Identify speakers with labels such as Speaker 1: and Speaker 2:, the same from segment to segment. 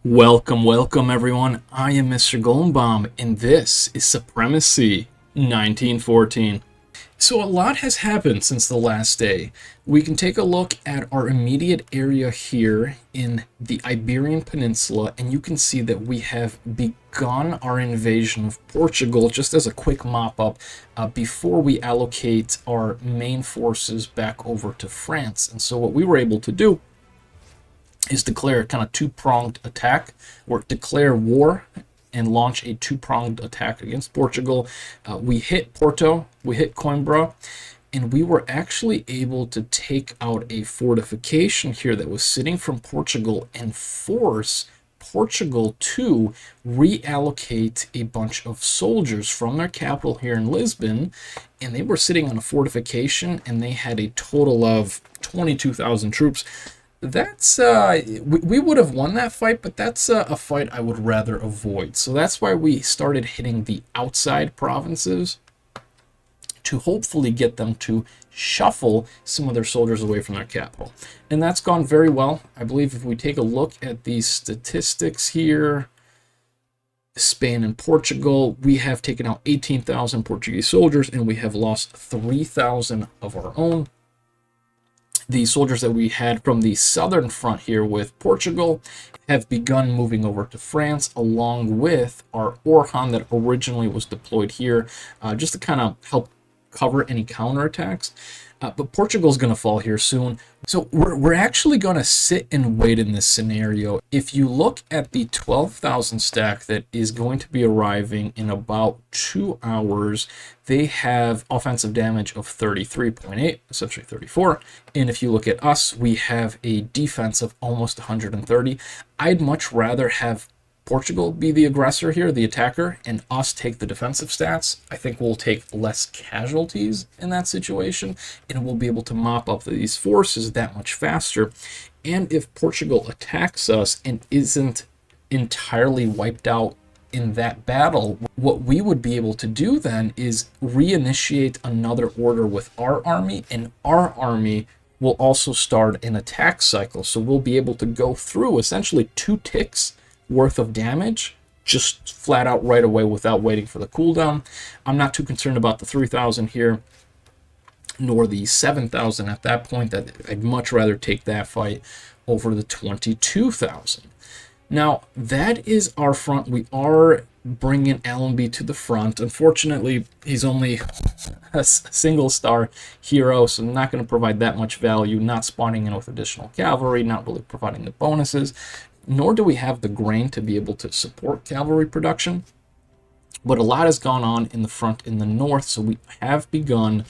Speaker 1: Welcome everyone. I am Mr. Goldenbaum, and this is Supremacy 1914. So a lot has happened since the last day. We can take a look at our immediate area here in the Iberian Peninsula, and you can see that we have begun our invasion of Portugal, just as a quick mop-up, before we allocate our main forces back over to France. And so what we were able to do is declare a kind of two-pronged attack, or declare war and launch a two-pronged attack against Portugal. We hit Porto, we hit Coimbra, and we were actually able to take out a fortification here that was sitting from Portugal and force Portugal to reallocate a bunch of soldiers from their capital here in Lisbon. And they were sitting on a fortification, and they had a total of 22,000 troops. That's we would have won that fight, but that's a fight I would rather avoid. So that's why we started hitting the outside provinces to hopefully get them to shuffle some of their soldiers away from their capital. And that's gone very well. I believe if we take a look at these statistics here, Spain and Portugal, we have taken out 18,000 Portuguese soldiers, and we have lost 3,000 of our own. The soldiers that we had from the southern front here with Portugal have begun moving over to France, along with our Orhan that originally was deployed here, just to kind of help cover any counterattacks. But Portugal's going to fall here soon. So we're actually going to sit and wait in this scenario. If you look at the 12,000 stack that is going to be arriving in about 2 hours, they have offensive damage of 33.8, essentially 34. And if you look at us, we have a defense of almost 130. I'd much rather have Portugal be the aggressor here, the attacker, and us take the defensive stats. I think we'll take less casualties in that situation, and we'll be able to mop up these forces that much faster. And if Portugal attacks us and isn't entirely wiped out in that battle, what we would be able to do then is reinitiate another order with our army, and our army will also start an attack cycle. So we'll be able to go through essentially 2 ticks worth of damage just flat out right away without waiting for the cooldown. I'm not too concerned about the 3,000 here, nor the 7,000 at that point. That I'd much rather take that fight over the 22,000. Now that is our front. We are bringing Allenby to the front. Unfortunately, he's only a single star hero, so not going to provide that much value, not spawning in with additional cavalry, not really providing the bonuses, nor do we have the grain to be able to support cavalry production. But a lot has gone on in the front in the north, so we have begun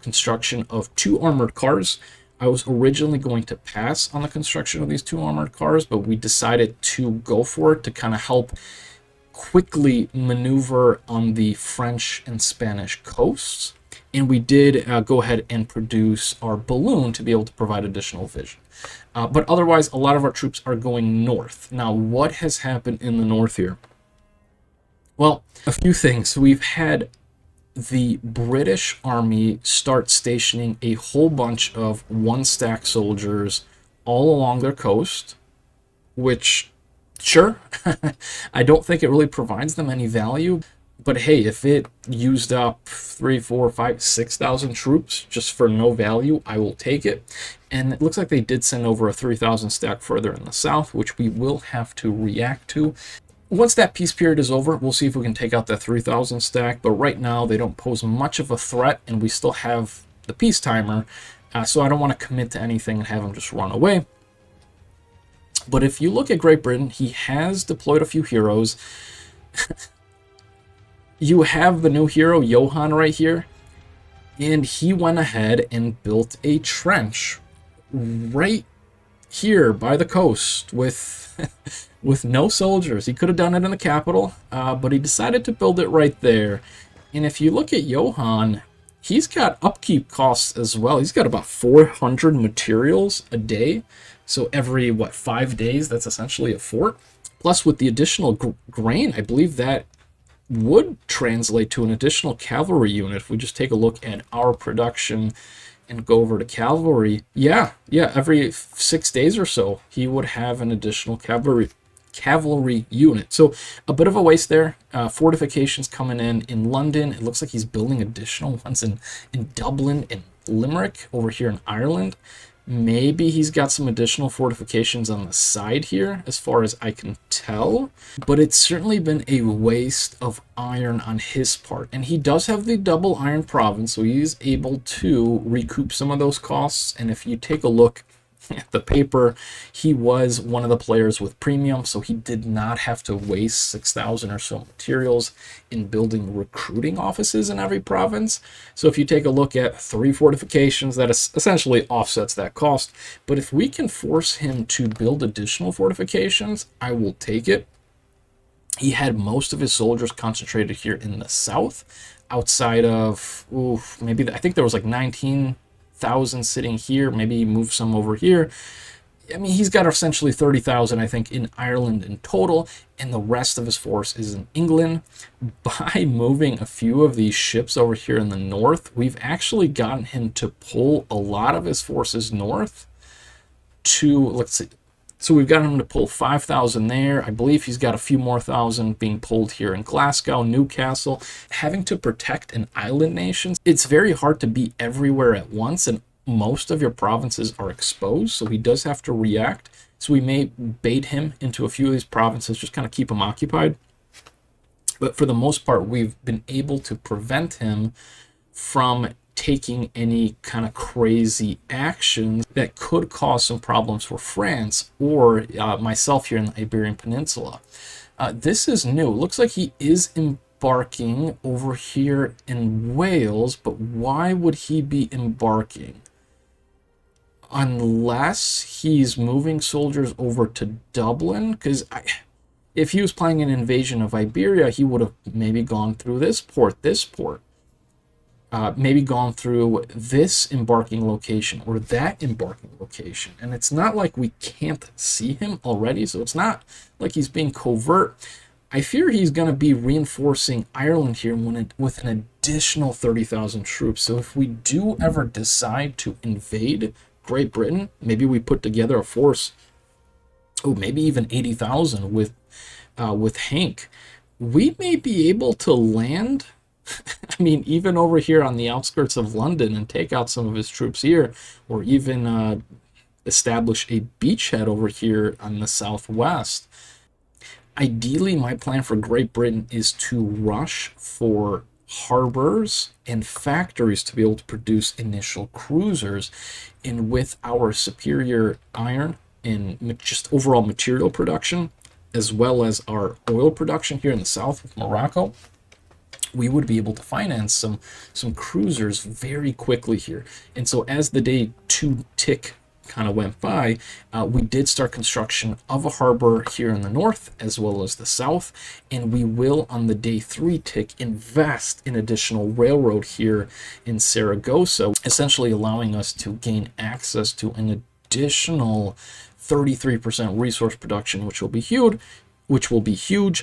Speaker 1: construction of 2 armored cars. I was originally going to pass on the construction of these 2 armored cars, but we decided to go for it to kind of help quickly maneuver on the French and Spanish coasts. And we did go ahead and produce our balloon to be able to provide additional vision. But otherwise, a lot of our troops are going north. Now, what has happened in the north here? Well, a few things. We've had the British Army start stationing a whole bunch of 1-stack soldiers all along their coast, which, sure, I don't think it really provides them any value. But hey, if it used up 3, 4, 5, 6,000 troops just for no value, I will take it. And it looks like they did send over a 3,000 stack further in the south, which we will have to react to. Once that peace period is over, we'll see if we can take out that 3,000 stack. But right now, they don't pose much of a threat, and we still have the peace timer. So I don't want to commit to anything and have them just run away. But if you look at Great Britain, he has deployed a few heroes. You have the new hero, Johan, right here, and he went ahead and built a trench right here by the coast with with no soldiers. He could have done it in the capital, but he decided to build it right there. And if you look at Johan, he's got upkeep costs as well. He's got about 400 materials a day, so every, 5 days, that's essentially a fort. Plus, with the additional grain, I believe that would translate to an additional cavalry unit. If we just take a look at our production and go over to cavalry, yeah, every 6 days or so, he would have an additional cavalry unit. So a bit of a waste there. Fortifications coming in London. It looks like he's building additional ones in Dublin and Limerick over here in Ireland. Maybe he's got some additional fortifications on the side here, as far as I can tell. But it's certainly been a waste of iron on his part. And he does have the double iron province, so he is able to recoup some of those costs. And if you take a look at the paper, he was one of the players with premium, so he did not have to waste 6,000 or so materials in building recruiting offices in every province. So if you take a look at 3 fortifications, that essentially offsets that cost. But if we can force him to build additional fortifications, I will take it. He had most of his soldiers concentrated here in the south, outside of, maybe, I think there was like 19,000 sitting here. Maybe he moved some over here. I mean, he's got essentially 30,000, I think, in Ireland in total, and the rest of his force is in England. By moving a few of these ships over here in the north, we've actually gotten him to pull a lot of his forces north to, let's see, so we've got him to pull 5,000 there. I believe he's got a few more thousand being pulled here in Glasgow, Newcastle. Having to protect an island nation, it's very hard to be everywhere at once, and most of your provinces are exposed, so he does have to react. So we may bait him into a few of these provinces, just kind of keep him occupied. But for the most part, we've been able to prevent him from taking any kind of crazy actions that could cause some problems for France or myself here in the Iberian Peninsula. This is new. It looks like he is embarking over here in Wales, but why would he be embarking? Unless he's moving soldiers over to Dublin, because if he was planning an invasion of Iberia, he would have maybe gone through this port, maybe gone through this embarking location or that embarking location. And it's not like we can't see him already, so it's not like he's being covert. I fear he's going to be reinforcing Ireland here with an additional 30,000 troops. So if we do ever decide to invade Great Britain, maybe we put together a force, maybe even 80,000 with Hank, we may be able to land I mean, even over here on the outskirts of London and take out some of his troops here, or even establish a beachhead over here on the southwest. Ideally, my plan for Great Britain is to rush for harbors and factories to be able to produce initial cruisers. And with our superior iron and just overall material production, as well as our oil production here in the south with Morocco, we would be able to finance some cruisers very quickly here. And so as the day 2 tick kind of went by, we did start construction of a harbor here in the north as well as the south, and we will on the day 3 tick invest in additional railroad here in Saragossa, essentially allowing us to gain access to an additional 33% resource production, which will be huge.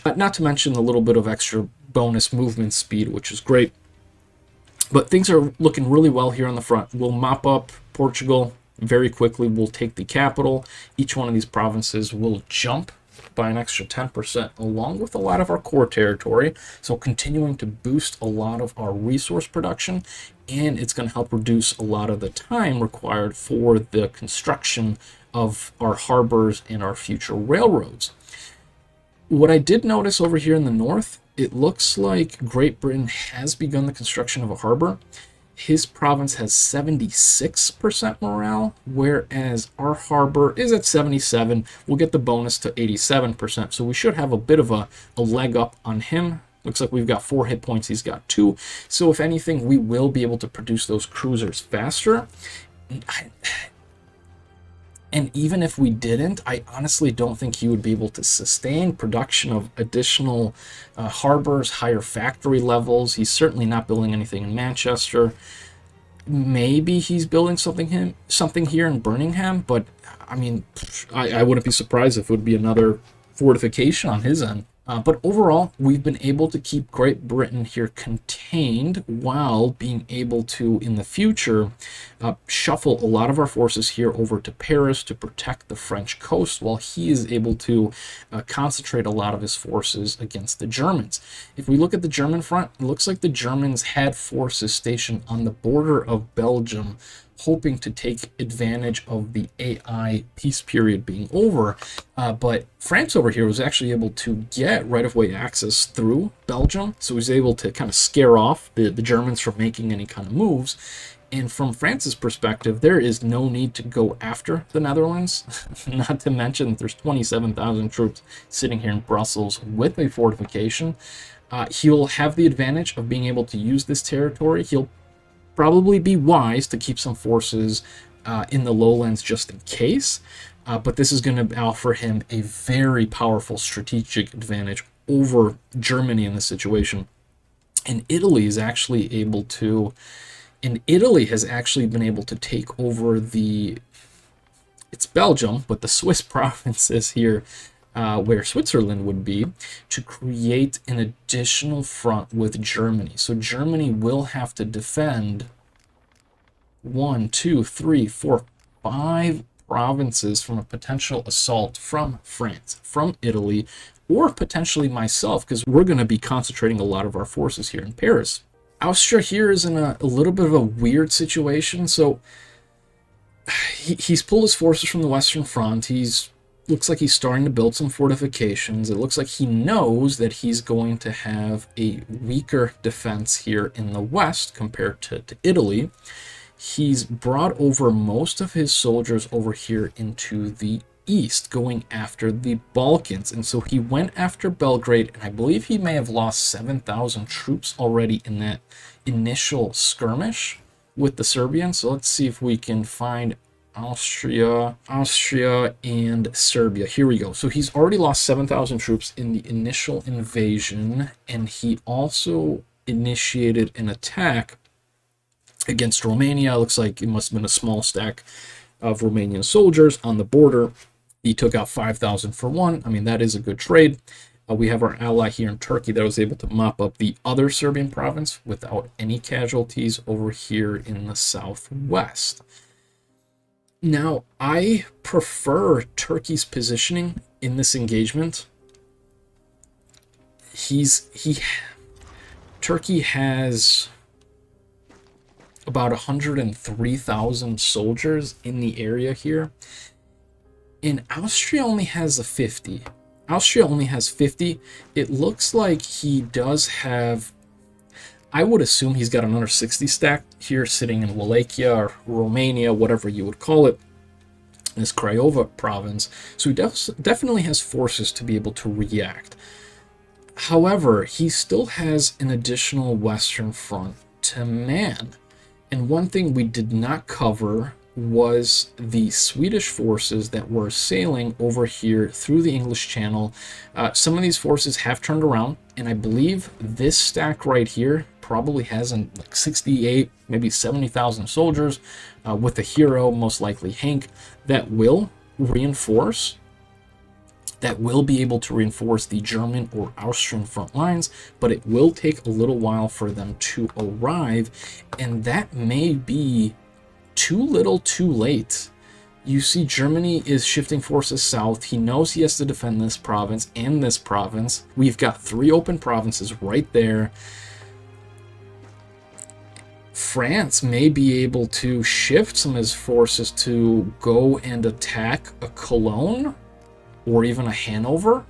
Speaker 1: Not to mention a little bit of extra bonus movement speed, which is great. But things are looking really well here on the front. We'll mop up Portugal very quickly. We'll take the capital. Each one of these provinces will jump by an extra 10%, along with a lot of our core territory. So continuing to boost a lot of our resource production, and it's going to help reduce a lot of the time required for the construction of our harbors and our future railroads. What I did notice over here in the north, it looks like Great Britain has begun the construction of a harbor. His province has 76% morale, whereas our harbor is at 77. We'll get the bonus to 87%, so we should have a bit of a leg up on him. Looks like we've got 4 hit points, he's got 2. So if anything, we will be able to produce those cruisers faster. And even if we didn't, I honestly don't think he would be able to sustain production of additional harbors, higher factory levels. He's certainly not building anything in Manchester. Maybe he's building something here in Birmingham, but I mean, I wouldn't be surprised if it would be another fortification on his end. But overall, we've been able to keep Great Britain here contained while being able to, in the future, shuffle a lot of our forces here over to Paris to protect the French coast, while he is able to concentrate a lot of his forces against the Germans. If we look at the German front, it looks like the Germans had forces stationed on the border of Belgium, hoping to take advantage of the AI peace period being over. But France over here was actually able to get right-of-way access through Belgium, so he was able to kind of scare off the Germans from making any kind of moves. And from France's perspective, there is no need to go after the Netherlands, not to mention that there's 27,000 troops sitting here in Brussels with a fortification. He'll have the advantage of being able to use this territory. He'll probably be wise to keep some forces in the lowlands just in case, but this is going to offer him a very powerful strategic advantage over Germany in this situation. And Italy is actually able to, and Italy has actually been able to take over it's Belgium, but the Swiss provinces here, where Switzerland would be, to create an additional front with Germany. So Germany will have to defend 1, 2, 3, 4, 5 provinces from a potential assault from France, from Italy, or potentially myself, because we're going to be concentrating a lot of our forces here in Paris. Austria here is in a little bit of a weird situation. So he's pulled his forces from the Western Front. Looks like he's starting to build some fortifications. It looks like he knows that he's going to have a weaker defense here in the west compared to Italy. He's brought over most of his soldiers over here into the east, going after the Balkans. And so he went after Belgrade, and I believe he may have lost 7,000 troops already in that initial skirmish with the Serbians. So let's see if we can find Austria, and Serbia. Here we go. So he's already lost 7,000 troops in the initial invasion, and he also initiated an attack against Romania. It looks like it must have been a small stack of Romanian soldiers on the border. He took out 5,000 for one. I mean, that is a good trade. We have our ally here in Turkey that was able to mop up the other Serbian province without any casualties over here in the southwest. Now, I prefer Turkey's positioning in this engagement. Turkey has about 103,000 soldiers in the area here, and Austria only has 50. It looks like he does have, I would assume he's got another 60 stack here sitting in Wallachia or Romania, whatever you would call it, this Craiova province. So he definitely has forces to be able to react. However, he still has an additional Western front to man. And one thing we did not cover was the Swedish forces that were sailing over here through the English Channel. Some of these forces have turned around, and I believe this stack right here probably has like 68, maybe 70,000 soldiers with a hero, most likely Hank, that will reinforce, that will be able to reinforce the German or Austrian front lines, but it will take a little while for them to arrive, and that may be too little too late. You see, Germany is shifting forces south. He knows he has to defend this province and this province. We've got 3 open provinces right there. France may be able to shift some of his forces to go and attack a Cologne or even a Hanover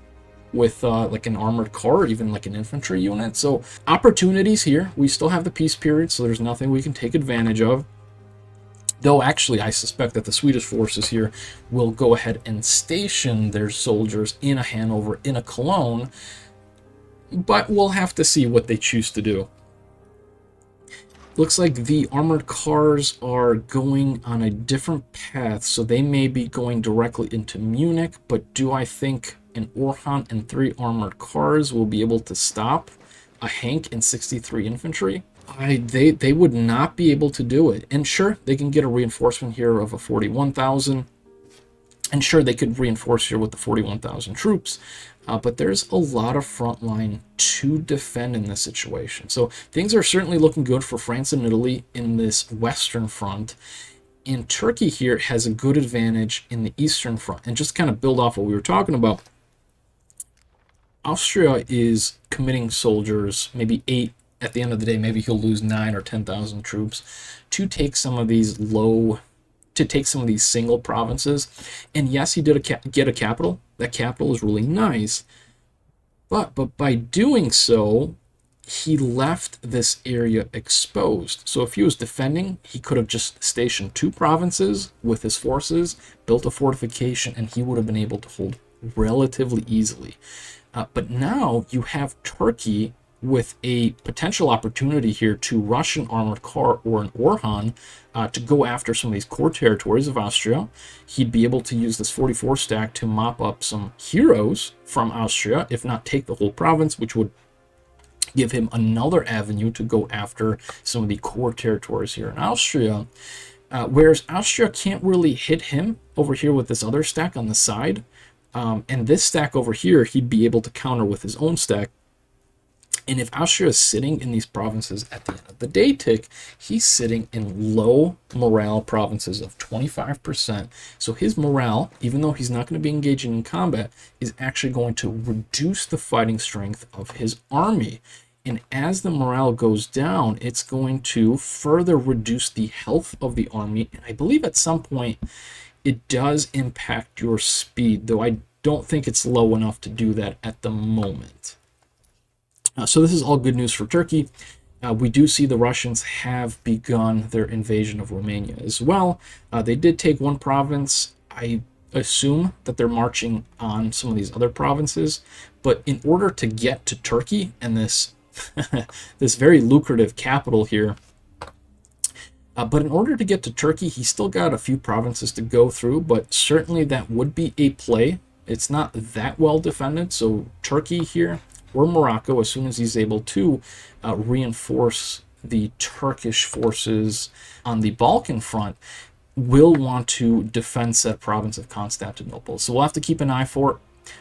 Speaker 1: with like an armored car or even like an infantry unit. So opportunities here. We still have the peace period, so there's nothing we can take advantage of. Though actually, I suspect that the Swedish forces here will go ahead and station their soldiers in a Hanover, in a Cologne, but we'll have to see what they choose to do. Looks like the armored cars are going on a different path, so they may be going directly into Munich, but do I think an Orhan and 3 armored cars will be able to stop a Hank and 63 infantry? They would not be able to do it. And sure, they can get a reinforcement here of a 41,000. And sure, they could reinforce here with the 41,000 troops, but there's a lot of front line to defend in this situation. So things are certainly looking good for France and Italy in this western front. And Turkey here has a good advantage in the eastern front. And just kind of build off what we were talking about, Austria is committing soldiers, maybe 8. At the end of the day, maybe he'll lose 9 or 10,000 troops to take some of these single provinces. And yes, he did get a capital. That capital is really nice. But by doing so, he left this area exposed. So if he was defending, he could have just stationed 2 provinces with his forces, built a fortification, and he would have been able to hold relatively easily. But now you have Turkey with a potential opportunity here to rush an armored car or an Orhan to go after some of these core territories of Austria. He'd be able to use this 44 stack to mop up some heroes from Austria, if not take the whole province, which would give him another avenue to go after some of the core territories here in Austria. Whereas Austria can't really hit him over here with this other stack on the side. And this stack over here, he'd be able to counter with his own stack. And if Austria is sitting in these provinces at the end of the day tick, he's sitting in low morale provinces of 25%. So his morale, even though he's not going to be engaging in combat, is actually going to reduce the fighting strength of his army. And as the morale goes down, it's going to further reduce the health of the army. And I believe at some point it does impact your speed, though I don't think it's low enough to do that at the moment. So this is all good news for Turkey. We do see the Russians have begun their invasion of Romania as well. They did take 1 province. I assume that they're marching on some of these other provinces. But in order to get to Turkey and this, this very lucrative capital here, but in order to get to Turkey, he's still got a few provinces to go through, but certainly that would be a play. It's not that well defended, so Turkey here, or Morocco, as soon as he's able to reinforce the Turkish forces on the Balkan front, will want to defend said province of Constantinople. So we'll have to keep an eye for it.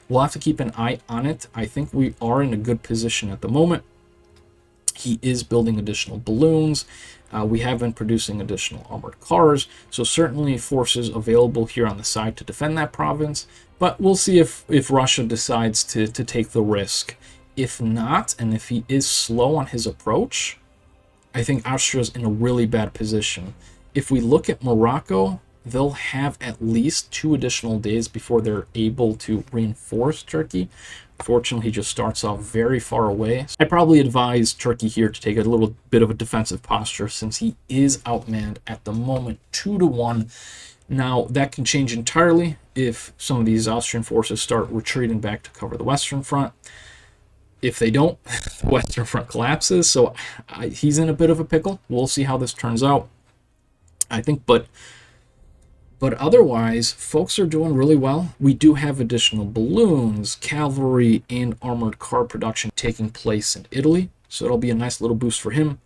Speaker 1: We'll have to keep an eye on it. I think we are in a good position at the moment. He is building additional balloons. We have been producing additional armored cars. So certainly forces available here on the side to defend that province. But we'll see if Russia decides to take the risk. If not, and if he is slow on his approach, I think Austria's in a really bad position. If we look at Morocco, they'll have at least 2 additional days before they're able to reinforce Turkey. Fortunately, he just starts off very far away. I probably advise Turkey here to take a little bit of a defensive posture since he is outmanned at the moment 2-1. Now, that can change entirely if some of these Austrian forces start retreating back to cover the Western Front. If they don't, the Western Front collapses. So he's in a bit of a pickle. We'll see how this turns out, I think. But otherwise, folks are doing really well. We do have additional balloons, cavalry, and armored car production taking place in Italy. So it'll be a nice little boost for him.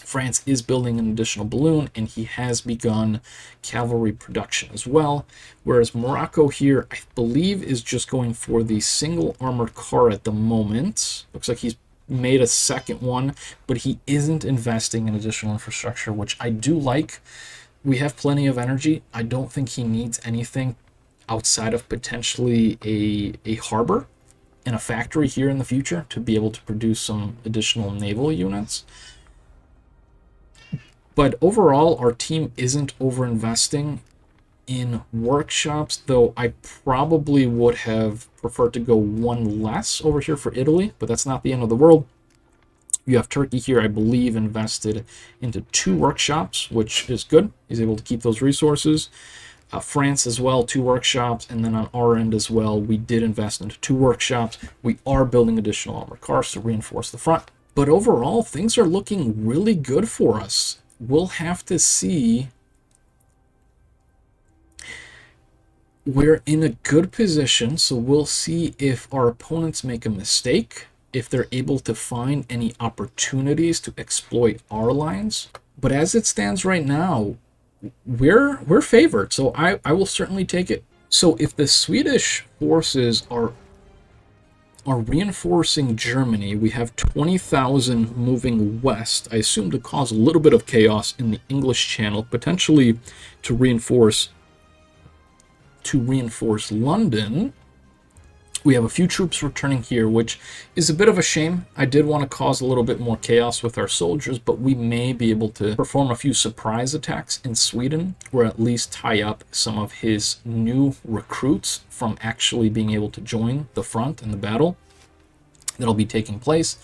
Speaker 1: France is building an additional balloon, and he has begun cavalry production as well. Whereas Morocco here, I believe, is just going for the single armored car at the moment. Looks like he's made a second one, but he isn't investing in additional infrastructure, which I do like. We have plenty of energy. I don't think he needs anything outside of potentially a harbor and a factory here in the future to be able to produce some additional naval units. But overall, our team isn't over-investing in workshops, though I probably would have preferred to go 1 less over here for Italy, but that's not the end of the world. You have Turkey here, I believe, invested into 2 workshops, which is good. He's able to keep those resources. France as well, 2 workshops, and then on our end as well, we did invest into 2 workshops. We are building additional armored cars to reinforce the front. But overall, things are looking really good for us. We'll have to see. We're in a good position, so we'll see if our opponents make a mistake, if they're able to find any opportunities to exploit our lines. But as it stands right now, we're favored, so I will certainly take it. So if the Swedish forces are reinforcing Germany, we have 20,000 moving west, I assume to cause a little bit of chaos in the English Channel, potentially to reinforce London. We have a few troops returning here, which is a bit of a shame. I did want to cause a little bit more chaos with our soldiers, but we may be able to perform a few surprise attacks in Sweden, or at least tie up some of his new recruits from actually being able to join the front and the battle that'll be taking place.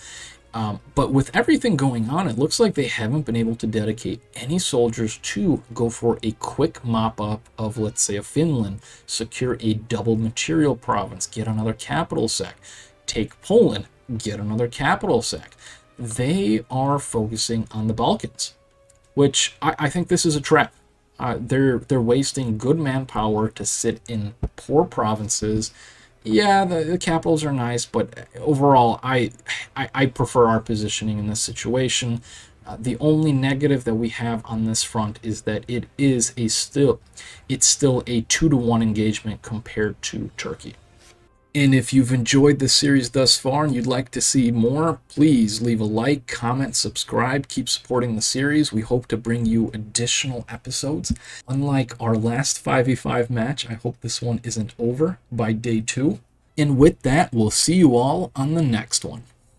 Speaker 1: But with everything going on, it looks like they haven't been able to dedicate any soldiers to go for a quick mop-up of, let's say, a Finland, secure a double material province, get another capital sack, take Poland, get another capital sack. They are focusing on the Balkans, which I think this is a trap. They're wasting good manpower to sit in poor provinces. Yeah, the capitals are nice, but overall, I prefer our positioning in this situation. The only negative that we have on this front is that it's still a 2-to-1 engagement compared to Turkey. And if you've enjoyed this series thus far and you'd like to see more, please leave a like, comment, subscribe, keep supporting the series. We hope to bring you additional episodes. Unlike our last 5v5 match, I hope this one isn't over by day 2. And with that, we'll see you all on the next one.